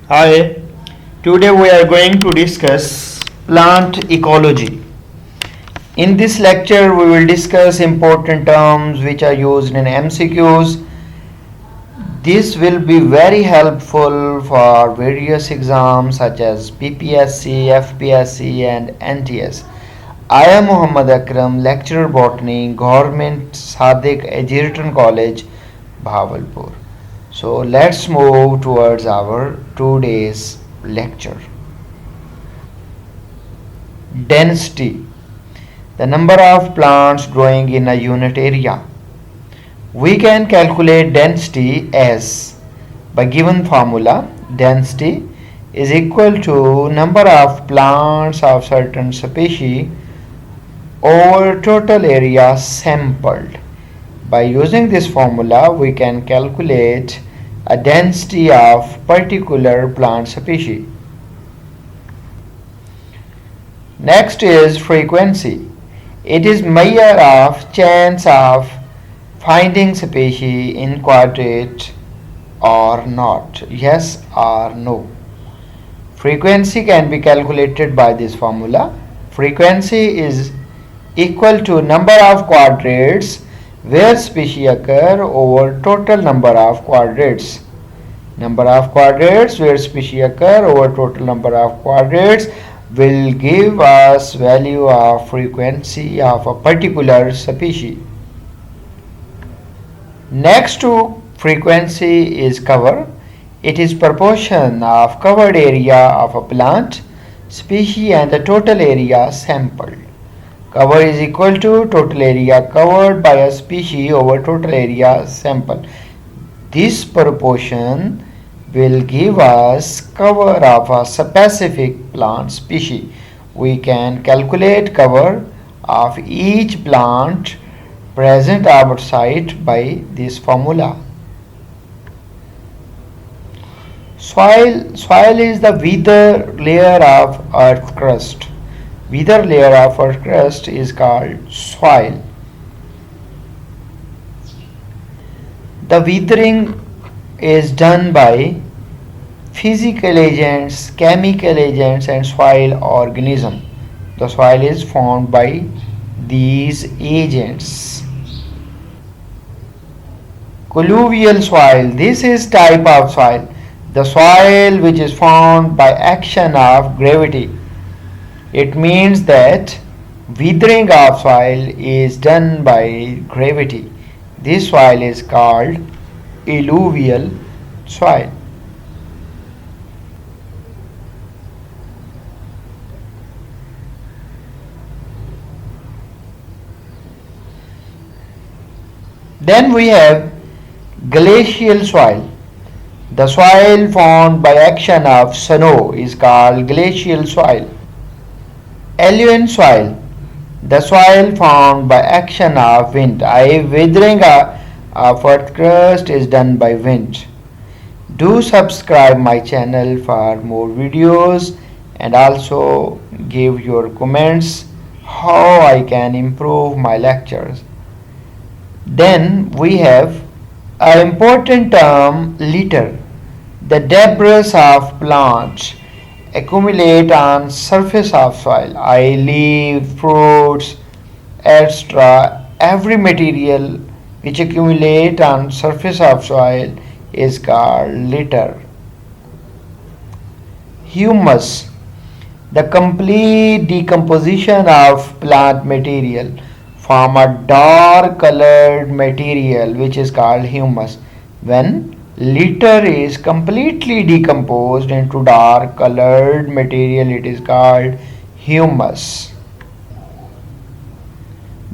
Hi, today we are going to discuss plant ecology. In this lecture, we will discuss important terms which are used in MCQs. This will be very helpful for various exams such as PPSC, FPSC, and NTS. I am Muhammad Akram, lecturer botany, Government Sadiq Egerton College, Bhavalpur. So let's move towards our today's lecture. Density, the number of plants growing in a unit area. We can calculate density as by given formula. Density is equal to number of plants of certain species over total area sampled. By using this formula, we can calculate a density of particular plant species. Next is frequency. It is measure of chance of finding species in quadrate or not, yes or no. Frequency can be calculated by this formula. Frequency is equal to number of quadrates where species occur over total number of quadrates. Number of quadrates where species occur over total number of quadrates will give us value of frequency of a particular species. Next to frequency is cover. It is proportion of covered area of a plant species and the total area sampled. Cover is equal to total area covered by a species over total area sample. This proportion will give us cover of a specific plant species. We can calculate cover of each plant present outside by this formula. Soil is the weather layer of earth crust. Weather layer of earth crust is called soil. The weathering is done by physical agents, chemical agents, and soil organism. The soil is formed by these agents. Colluvial soil. This is type of soil. The soil which is formed by action of gravity. It means that weathering of soil is done by gravity. This soil is called alluvial soil. Then we have glacial soil. The soil formed by action of snow is called glacial soil. Alluvial soil. The soil formed by action of wind. Weathering of earth crust is done by wind. Do subscribe my channel for more videos and also give your comments how I can improve my lectures. Then we have an important term, litter. The debris of plants accumulate on surface of soil. Leaves, fruits, etc. Every material which accumulate on surface of soil is called litter. Humus. The complete decomposition of plant material form a dark colored material which is called humus. When litter is completely decomposed into dark colored material, it is called humus.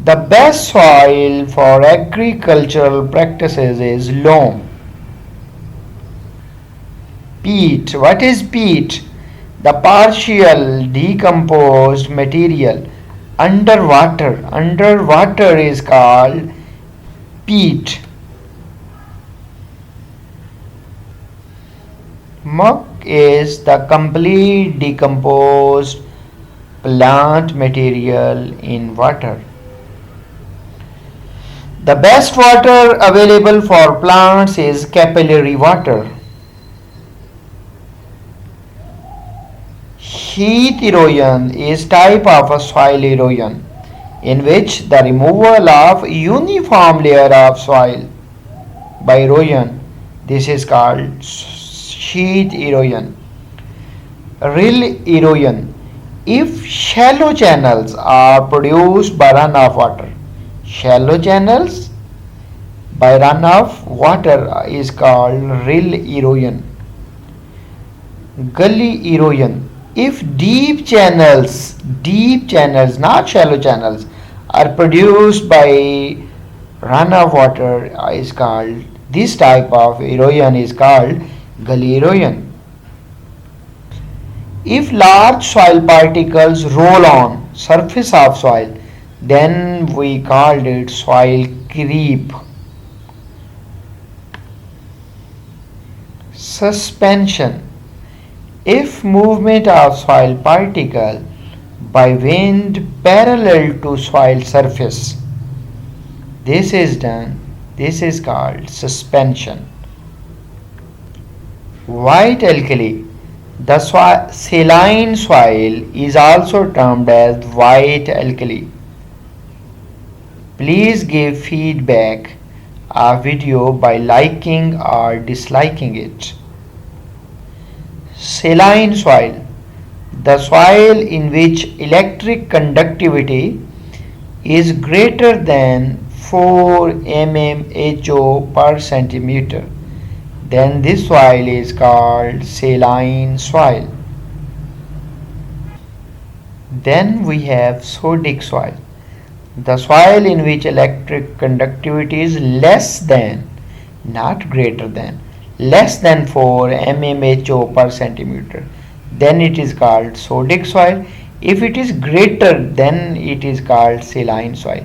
The best soil for agricultural practices is loam. Peat. What is peat? The partial decomposed material underwater. Underwater is called peat. Muck is the complete decomposed plant material in water. The best water available for plants is capillary water. Heath erosion is type of a soil erosion in which the removal of uniform layer of soil by erosion. This is called sheath erosion. Rill erosion. If shallow channels are produced by runoff water, shallow channels by runoff water is called rill erosion. Gully erosion. If deep channels, not shallow channels, are produced by runoff water is called, this type of erosion is called gully erosion. If large soil particles roll on surface of soil, then we called it soil creep. Suspension. If movement of soil particle by wind parallel to soil surface, this is done, this is called suspension. White alkali. The saline soil is also termed as white alkali. Please give feedback of video by liking or disliking it. Saline soil. The soil in which electric conductivity is greater than 4 mmHg per centimeter, then this soil is called saline soil. Then we have sodic soil. The soil in which electric conductivity is less than, not greater than, less than 4 mmHg per centimeter, then it is called sodic soil. If it is greater, then it is called saline soil.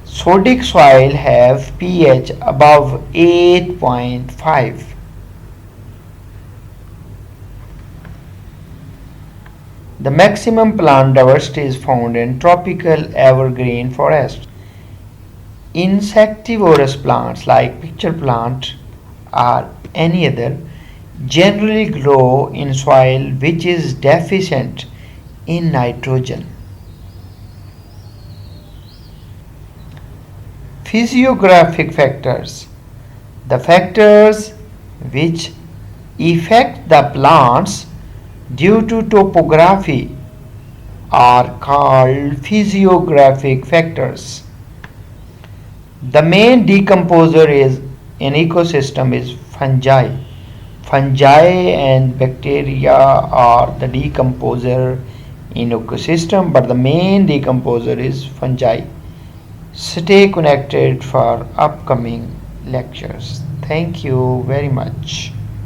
Sodic soil have pH above 8.5. The maximum plant diversity is found in tropical evergreen forest. Insectivorous plants like pitcher plant or any other generally grow in soil which is deficient in nitrogen. Physiographic factors. The factors which affect the plants due to topography are called physiographic factors. The main decomposer is in ecosystem is fungi. Fungi and bacteria are the decomposer in ecosystem, but the main decomposer is fungi. Stay connected for upcoming lectures. Thank you very much.